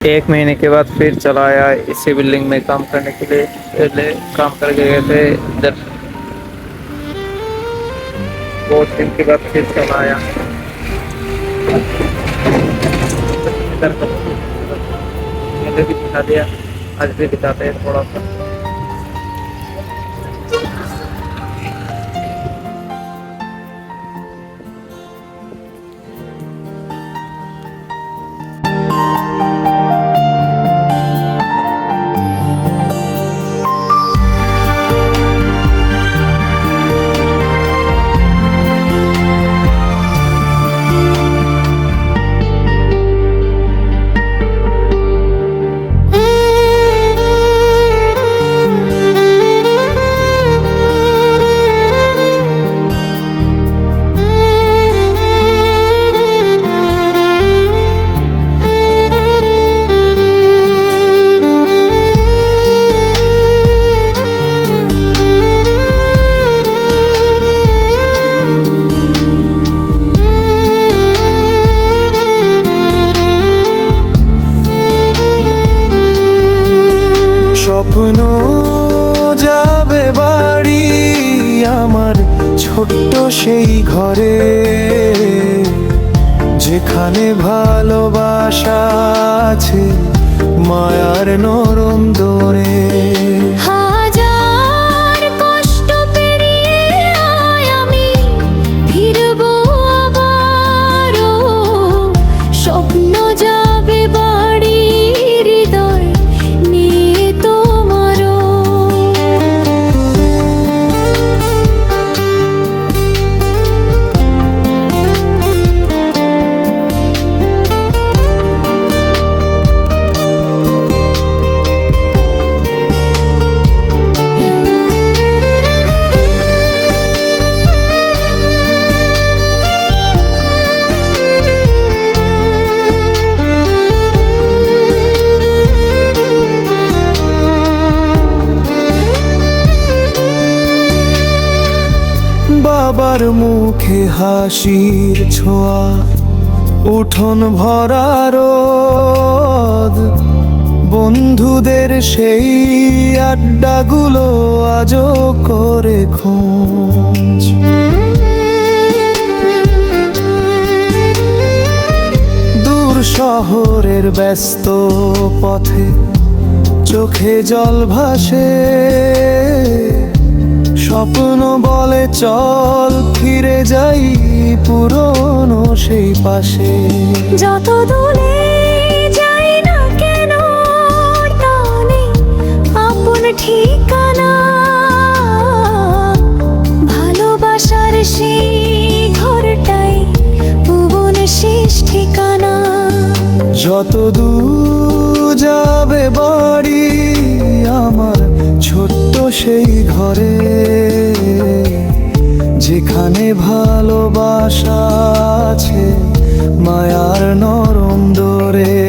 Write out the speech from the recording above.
एक महीने के बाद फिर चला आया इसी बिल्डिंग में काम करने के लिए। पहले काम करके गए थे इधर, 2 दिन के बाद फिर चला आया इधर। पहले भी दिखा दिया, आज भी दिखाते हैं थोड़ा सा। স্বপ্ন যাবে বাড়ি আমার ছোট্ট সেই ঘরে, যেখানে ভালোবাসা আছে মায়ার নরম দোরে। হাজার কষ্ট পেরিয়ে আয় আমি ফিরবো আবারও, স্বপ্ন যাবে বাড়ি হৃদয় নিয়ে তোমারও। বাবার মুখে হাসির ছোঁয়া, উঠোন ভরা রোদ, বন্ধুদের সেই আড্ডাগুলো আজও করে খোঁজ। দূর শহরের ব্যস্ত পথে চোখে জল ভাসে, স্বপ্ন বলে চল ফিরে যাই পুরনো সেই পাশে। যত দূরে যাই না কেন টানে আপন ঠিকানা, ভালোবাসার সেই ঘরটাই ভুবন শেষ ঠিকানা। যত দূর যাবে বাড়ি আমার ছোট্ট সেই ঘরে, যেখানে ভালোবাসা আছে মায়ার নরম দোরে।